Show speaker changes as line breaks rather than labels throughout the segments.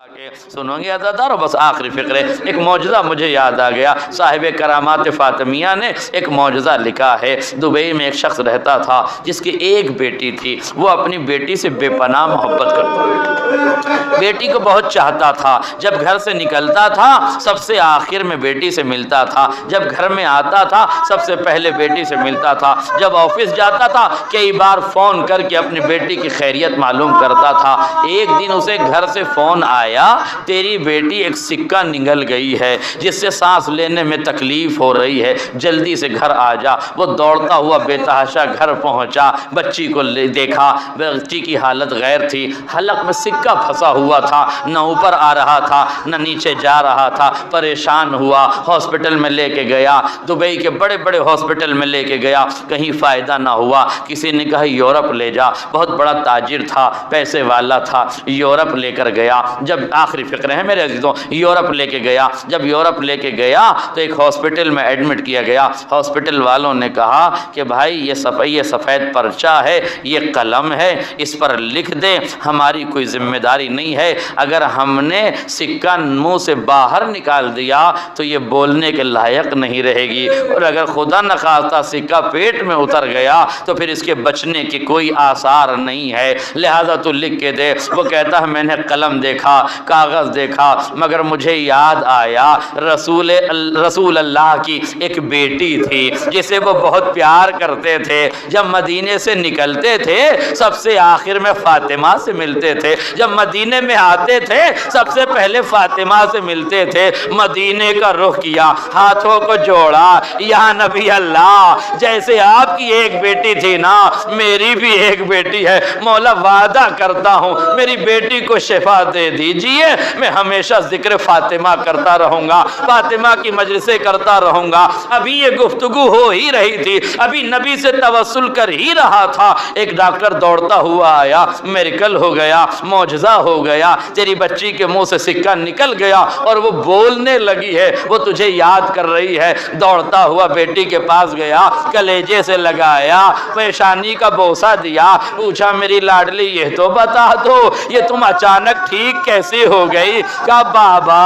سنو گے عزادارو، بس آخری فقرے، ایک معجزہ مجھے یاد آ گیا۔ صاحب کرامات فاطمیہ نے ایک معجزہ لکھا ہے۔ دبئی میں ایک شخص رہتا تھا جس کی ایک بیٹی تھی، وہ اپنی بیٹی سے بے پناہ محبت کرتا تھا، بیٹی کو بہت چاہتا تھا۔ جب گھر سے نکلتا تھا سب سے آخر میں بیٹی سے ملتا تھا، جب گھر میں آتا تھا سب سے پہلے بیٹی سے ملتا تھا، جب آفس جاتا تھا کئی بار فون کر کے اپنی بیٹی کی خیریت معلوم کرتا تھا۔ ایک دن اسے گھر سے فون آیا، تیری بیٹی ایک سکہ نگل گئی ہے جس سے سانس لینے میں تکلیف ہو رہی ہے، جلدی سے گھر آ جا۔ وہ دوڑتا ہوا بے تحاشا گھر پہنچا، بچی کو دیکھا، بچی کی حالت غیر تھی، حلق میں سکہ پھنسا ہوا تھا، نہ اوپر آ رہا تھا نہ نیچے جا رہا تھا۔ پریشان ہوا، ہاسپٹل میں لے کے گیا، دبئی کے بڑے بڑے ہاسپٹل میں لے کے گیا، کہیں فائدہ نہ ہوا۔ کسی نے کہا یورپ لے جا، بہت بڑا تاجر تھا، پیسے والا تھا، یورپ لے کر گیا۔ جب آخری فقرے ہیں میرے عزیزوں، یورپ لے کے گیا، جب یورپ لے کے گیا تو ایک ہاسپٹل میں ایڈمٹ کیا گیا۔ ہاسپٹل والوں نے کہا کہ بھائی یہ سفید پرچہ ہے، یہ قلم ہے، اس پر لکھ دیں، ہماری کوئی ذمہ داری نہیں ہے، اگر ہم نے سکہ منہ سے باہر نکال دیا تو یہ بولنے کے لائق نہیں رہے گی، اور اگر خدا نخواستہ سکہ پیٹ میں اتر گیا تو پھر اس کے بچنے کی کوئی آثار نہیں ہے، لہذا تو لکھ کے دے۔ وہ کہتا ہے میں نے قلم دیکھا، کاغذ دیکھا، مگر مجھے یاد آیا رسول اللہ کی ایک بیٹی تھی جسے وہ بہت پیار کرتے تھے، جب مدینے سے نکلتے تھے سب سے آخر میں فاطمہ سے ملتے تھے، جب مدینے میں آتے تھے سب سے پہلے فاطمہ سے ملتے تھے، مدینے کا رخ کیا، ہاتھوں کو جوڑا، یا نبی اللہ جیسے آپ کی ایک بیٹی تھی نا میری بھی ایک بیٹی ہے، مولا وعدہ کرتا ہوں میری بیٹی کو شفا دے دیجئے، میں ہمیشہ ذکر فاطمہ کرتا رہوں گا، فاطمہ کی مجلسیں کرتا رہوں گا۔ ابھی یہ گفتگو ہو ہی رہی تھی، ابھی نبی سے توسل کر ہی رہا تھا، ایک ڈاکٹر دوڑتا ہوا آیا، میریکل ہو گیا، معجزہ ہو گیا، تیری بچی کے منہ سے سکہ نکل گیا اور وہ بولنے لگی ہے، وہ تجھے یاد کر رہی ہے۔ دوڑتا ہوا بیٹی کے پاس گیا، کلیجے سے لگایا، پیشانی کا بوسہ دیا، پوچھا میری لاڈلی یہ تو بتا دو یہ تم اچانک ٹھیک کیسے ہو گئی؟ کہا بابا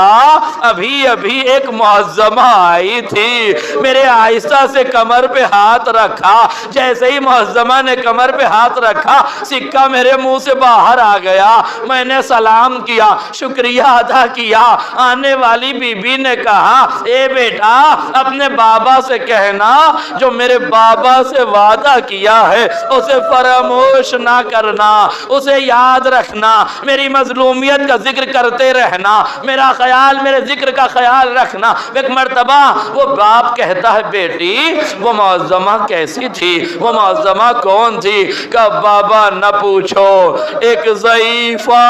ابھی ایک معظمہ آئی تھی، میرے آہستہ سے کمر پہ ہاتھ رکھا، جیسے ہی معظمہ نے کمر پہ ہاتھ رکھا سکہ میرے منہ سے باہر آ گیا، میں نے سلام کیا، شکریہ ادا کیا۔ آنے والی بی بی نے کہا اے بیٹا اپنے بابا سے کہنا جو میرے بابا سے وعدہ کیا ہے اسے فراموش نہ کرنا، اسے یاد رکھنا، میری مظلومیت کا ذکر کرتے رہنا، میرا خیال میرے ذکر کا خیال رکھنا۔ ایک مرتبہ وہ باپ کہتا ہے بیٹی وہ معظمہ کیسی تھی، وہ معظمہ کون تھی؟ کہ بابا نہ پوچھو، ایک ضعیفہ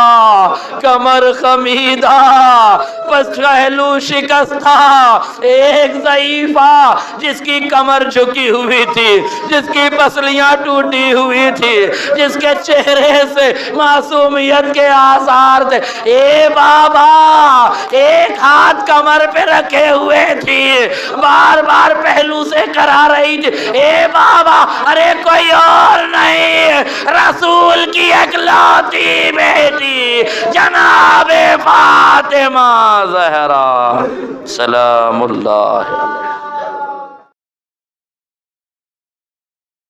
کمر خمیدہ پس پہلو شکستہ، ایک ضعیفہ جس کی کمر جھکی ہوئی تھی، جس کی پسلیاں ٹوٹی ہوئی تھی، جس کے چہرے سے معصومیت کے آثار تھے۔ اے بابا ایک ہاتھ کمر پہ رکھے ہوئے تھی، بار بار پہلو سے کرا رہی تھی، اے بابا ارے کوئی اور نہیں، رسول کی اکلوتی بیٹی جناب فاطمہ زہرا سلام اللہ علیہ۔